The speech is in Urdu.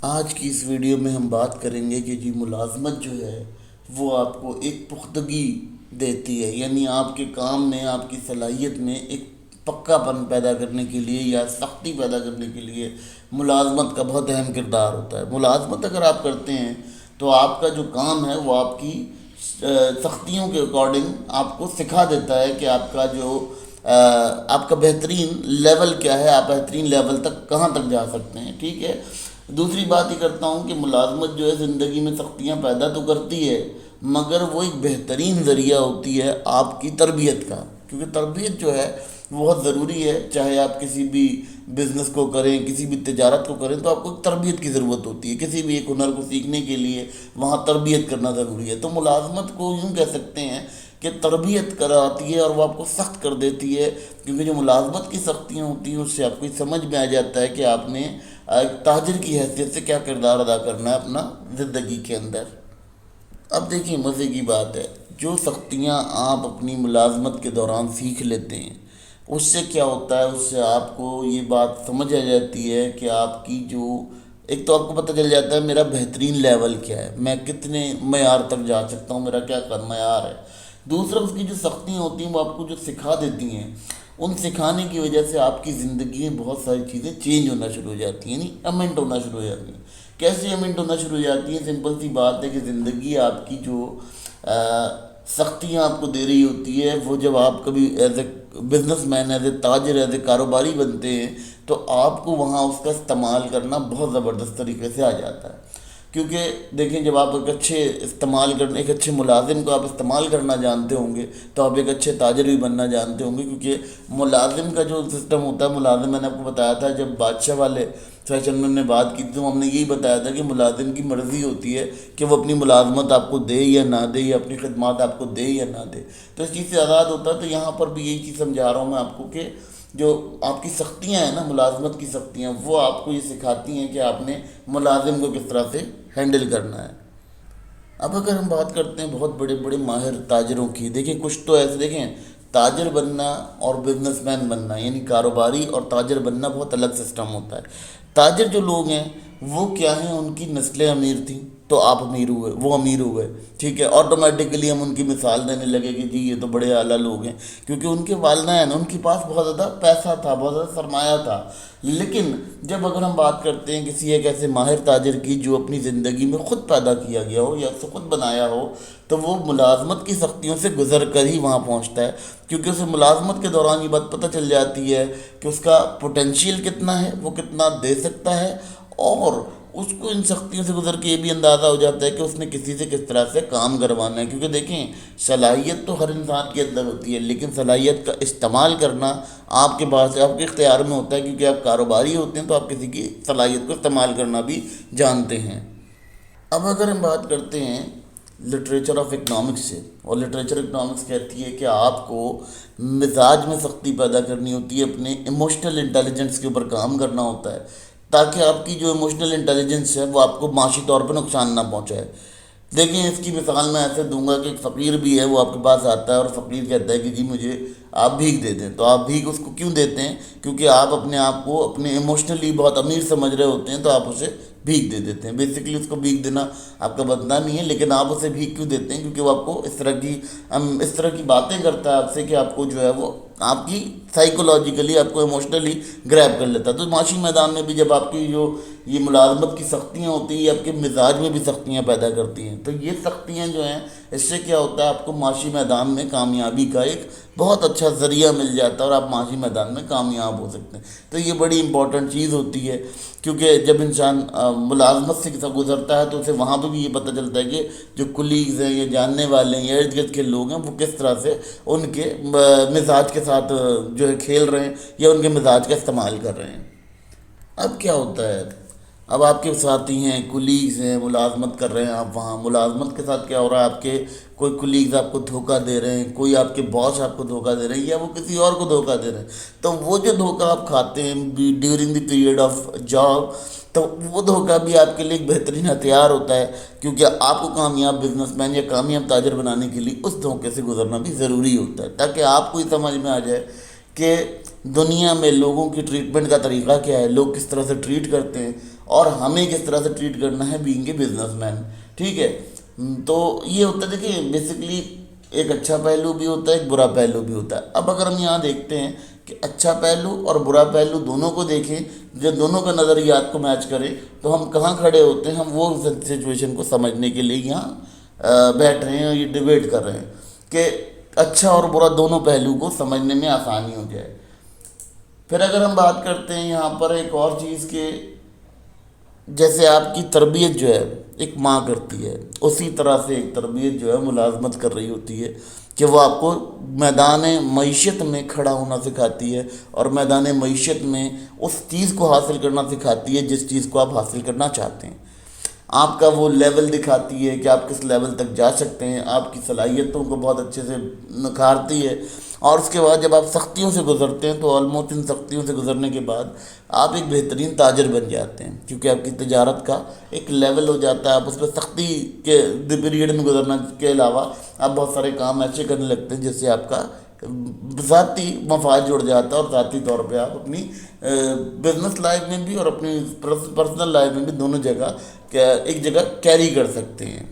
آج کی اس ویڈیو میں ہم بات کریں گے کہ ملازمت جو ہے وہ آپ کو ایک پختگی دیتی ہے، یعنی آپ کے کام میں، آپ کی صلاحیت میں ایک پکا پن پیدا کرنے کے لیے یا سختی پیدا کرنے کے لیے ملازمت کا بہت اہم کردار ہوتا ہے۔ ملازمت اگر آپ کرتے ہیں تو آپ کا جو کام ہے وہ آپ کی سختیوں کے اکارڈنگ آپ کو سکھا دیتا ہے کہ آپ کا جو آپ کا بہترین لیول کیا ہے، آپ بہترین لیول تک کہاں تک جا سکتے ہیں، ٹھیک ہے۔ دوسری بات یہ کرتا ہوں کہ ملازمت جو ہے زندگی میں سختیاں پیدا تو کرتی ہے، مگر وہ ایک بہترین ذریعہ ہوتی ہے آپ کی تربیت کا، کیونکہ تربیت جو ہے وہ بہت ضروری ہے۔ چاہے آپ کسی بھی بزنس کو کریں، کسی بھی تجارت کو کریں، تو آپ کو ایک تربیت کی ضرورت ہوتی ہے۔ کسی بھی ایک ہنر کو سیکھنے کے لیے وہاں تربیت کرنا ضروری ہے۔ تو ملازمت کو یوں کہہ سکتے ہیں کہ تربیت کراتی ہے اور وہ آپ کو سخت کر دیتی ہے، کیونکہ جو ملازمت کی سختیاں ہوتی ہیں اس سے آپ کو سمجھ میں آ جاتا ہے کہ آپ نے ایک تاجر کی حیثیت سے کیا کردار ادا کرنا ہے اپنا زندگی کے اندر۔ اب دیکھیں مزے کی بات ہے، جو سختیاں آپ اپنی ملازمت کے دوران سیکھ لیتے ہیں اس سے کیا ہوتا ہے، اس سے آپ کو یہ بات سمجھ آ جاتی ہے کہ آپ کی جو ایک تو آپ کو پتہ چل جاتا ہے میرا بہترین لیول کیا ہے، میں کتنے معیار تک جا سکتا ہوں، میرا کیا معیار ہے۔ دوسرا اس کی جو سختیاں ہوتی ہیں وہ آپ کو جو سکھا دیتی ہیں، ان سکھانے کی وجہ سے آپ کی زندگی میں بہت ساری چیزیں چینج ہونا شروع ہو جاتی ہیں، یعنی امنٹ ہونا شروع ہو جاتی ہیں۔ کیسے امنٹ ہونا شروع ہو جاتی ہیں؟ سمپل سی بات ہے کہ زندگی آپ کی جو سختیاں آپ کو دے رہی ہوتی ہے، وہ جب آپ کبھی as a business man, as a تاجر، ایز اے کاروباری بنتے ہیں تو آپ کو وہاں اس کا استعمال کرنا بہت زبردست طریقے سے آ جاتا ہے۔ کیونکہ دیکھیں جب آپ ایک اچھے ملازم کو آپ استعمال کرنا جانتے ہوں گے تو آپ ایک اچھے تاجر بھی بننا جانتے ہوں گے، کیونکہ ملازم کا جو سسٹم ہوتا ہے، ملازم میں نے آپ کو بتایا تھا جب بادشاہ والے فیشن میں نے بات کی تھی تو ہم نے یہی بتایا تھا کہ ملازم کی مرضی ہوتی ہے کہ وہ اپنی ملازمت آپ کو دے یا نہ دے، یا اپنی خدمات آپ کو دے یا نہ دے، تو اس چیز سے آزاد ہوتا ہے۔ تو یہاں پر بھی یہی چیز سمجھا رہا ہوں میں آپ کو کہ جو آپ کی سختیاں ہیں نا، ملازمت کی سختیاں، وہ آپ کو یہ سکھاتی ہیں کہ آپ نے ملازم کو کس طرح سے ہینڈل کرنا ہے۔ اب اگر ہم بات کرتے ہیں بہت بڑے بڑے ماہر تاجروں کی، دیکھیں کچھ تو ایسے، دیکھیں تاجر بننا اور بزنس مین بننا، یعنی کاروباری اور تاجر بننا بہت الگ سسٹم ہوتا ہے۔ تاجر جو لوگ ہیں وہ کیا ہیں، ان کی نسلیں امیر تھیں تو آپ امیر ہوئے، وہ امیر ہوئے، ٹھیک ہے، آٹومیٹکلی ہم ان کی مثال دینے لگے کہ جی یہ تو بڑے اعلیٰ لوگ ہیں، کیونکہ ان کے والدین، ان کے پاس بہت زیادہ پیسہ تھا، بہت زیادہ سرمایہ تھا۔ لیکن جب اگر ہم بات کرتے ہیں کسی ایک ایسے ماہر تاجر کی جو اپنی زندگی میں خود پیدا کیا گیا ہو یا اسے خود بنایا ہو، تو وہ ملازمت کی سختیوں سے گزر کر ہی وہاں پہنچتا ہے، کیونکہ اسے ملازمت کے دوران یہ بات پتہ چل جاتی ہے کہ اس کا پوٹینشیل کتنا ہے، وہ کتنا دے سکتا ہے، اور اس کو ان سختیوں سے گزر کے یہ بھی اندازہ ہو جاتا ہے کہ اس نے کسی سے کس طرح سے کام کروانا ہے۔ کیونکہ دیکھیں صلاحیت تو ہر انسان کے اندر ہوتی ہے، لیکن صلاحیت کا استعمال کرنا آپ کے پاس، آپ کے اختیار میں ہوتا ہے، کیونکہ آپ کاروباری ہوتے ہیں تو آپ کسی کی صلاحیت کو استعمال کرنا بھی جانتے ہیں۔ اب اگر ہم بات کرتے ہیں لٹریچر آف اکنامکس سے، اور لٹریچر اکنامکس کہتی ہے کہ آپ کو مزاج میں سختی پیدا کرنی ہوتی ہے، اپنے ایموشنل انٹیلیجنس کے اوپر کام کرنا ہوتا ہے، تاکہ آپ کی جو ایموشنل انٹیلیجنس ہے وہ آپ کو معاشی طور پر نقصان نہ پہنچائے۔ دیکھیں اس کی مثال میں ایسے دوں گا کہ ایک فقیر بھی ہے، وہ آپ کے پاس آتا ہے اور فقیر کہتا ہے کہ جی مجھے آپ بھیک دے دیں، تو آپ بھیک اس کو کیوں دیتے ہیں؟ کیونکہ آپ اپنے آپ کو اپنے ایموشنلی بہت امیر سمجھ رہے ہوتے ہیں، تو آپ اسے بھیک دے دیتے ہیں۔ بیسیکلی اس کو بھیک دینا آپ کا بدنہ نہیں ہے، لیکن آپ اسے بھیک کیوں دیتے ہیں؟ کیونکہ وہ آپ کو اس طرح کی باتیں کرتا ہے آپ سے کہ آپ کو جو ہے وہ آپ کی سائیکولوجیکلی، آپ کو ایموشنلی گریب کر لیتا ہے۔ تو معاشی میدان میں بھی جب آپ کی جو یہ ملازمت کی سختیاں ہوتی ہیں، یہ آپ کے مزاج میں بھی سختیاں پیدا کرتی ہیں، تو یہ سختیاں جو ہیں اس سے کیا ہوتا ہے، آپ کو معاشی میدان میں کامیابی کا ایک بہت اچھا ذریعہ مل جاتا ہے اور آپ معاشی میدان میں کامیاب ہو سکتے ہیں۔ تو یہ بڑی امپورٹنٹ چیز ہوتی ہے، کیونکہ جب انسان ملازمت سے گزرتا ہے تو اسے وہاں پہ بھی یہ پتہ چلتا ہے کہ جو کولیگز ہیں یا جاننے والے ہیں یا ارد گرد کے لوگ ہیں وہ کس طرح سے ان کے مزاج کے ساتھ جو ہے کھیل رہے ہیں یا ان کے مزاج کا استعمال کر رہے ہیں۔ اب کیا ہوتا ہے، اب آپ کے ساتھی ہیں، کولیگز ہیں، ملازمت کر رہے ہیں آپ وہاں، ملازمت کے ساتھ کیا ہو رہا ہے، آپ کے کوئی کولیگز آپ کو دھوکہ دے رہے ہیں، کوئی آپ کے باس آپ کو دھوکہ دے رہے ہیں یا وہ کسی اور کو دھوکہ دے رہے ہیں، تو وہ جو دھوکہ آپ کھاتے ہیں during the period of job, تو وہ دھوکہ بھی آپ کے لیے ایک بہترین ہتھیار ہوتا ہے، کیونکہ آپ کو کامیاب بزنس مین یا کامیاب تاجر بنانے کے لیے اس دھوکے سے گزرنا بھی ضروری ہوتا ہے، تاکہ آپ کو یہ سمجھ میں آ جائے کہ دنیا میں لوگوں کی ٹریٹمنٹ کا طریقہ کیا ہے، لوگ کس طرح سے ٹریٹ کرتے ہیں، اور ہمیں کس طرح سے ٹریٹ کرنا ہے بینگ اے بزنس مین. ٹھیک ہے. تو یہ ہوتا ہے، دیکھیے بیسکلی ایک اچھا پہلو بھی ہوتا ہے، ایک برا پہلو بھی ہوتا ہے. اب اگر ہم یہاں دیکھتے ہیں کہ اچھا پہلو اور برا پہلو دونوں کو دیکھیں، جب دونوں کا نظریات کو میچ کریں، تو ہم کہاں کھڑے ہوتے ہیں؟ ہم وہ سچویشن کو سمجھنے کے لیے یہاں بیٹھ رہے ہیں اور یہ ڈیبیٹ کر رہے ہیں کہ اچھا اور برا دونوں پہلو کو سمجھنے میں آسانی ہو جائے. پھر اگر ہم بات کرتے ہیں یہاں پر ایک اور چیز کے، جیسے آپ کی تربیت جو ہے ایک ماں کرتی ہے، اسی طرح سے ایک تربیت جو ہے ملازمت کر رہی ہوتی ہے کہ وہ آپ کو میدان معیشت میں کھڑا ہونا سکھاتی ہے، اور میدان معیشت میں اس چیز کو حاصل کرنا سکھاتی ہے جس چیز کو آپ حاصل کرنا چاہتے ہیں. آپ کا وہ لیول دکھاتی ہے کہ آپ کس لیول تک جا سکتے ہیں، آپ کی صلاحیتوں کو بہت اچھے سے نکھارتی ہے. اور اس کے بعد جب آپ سختیوں سے گزرتے ہیں تو آلموسٹ ان سختیوں سے گزرنے کے بعد آپ ایک بہترین تاجر بن جاتے ہیں، کیونکہ آپ کی تجارت کا ایک لیول ہو جاتا ہے. آپ اس پہ سختی کے پیریڈ میں گزرنا کے علاوہ آپ بہت سارے کام ایسے کرنے لگتے ہیں جس سے آپ کا ذاتی مفاد جڑ جاتا ہے، اور ذاتی طور پہ آپ اپنی بزنس لائف میں بھی اور اپنی پرسنل لائف میں بھی دونوں جگہ ایک جگہ کیری کر سکتے ہیں.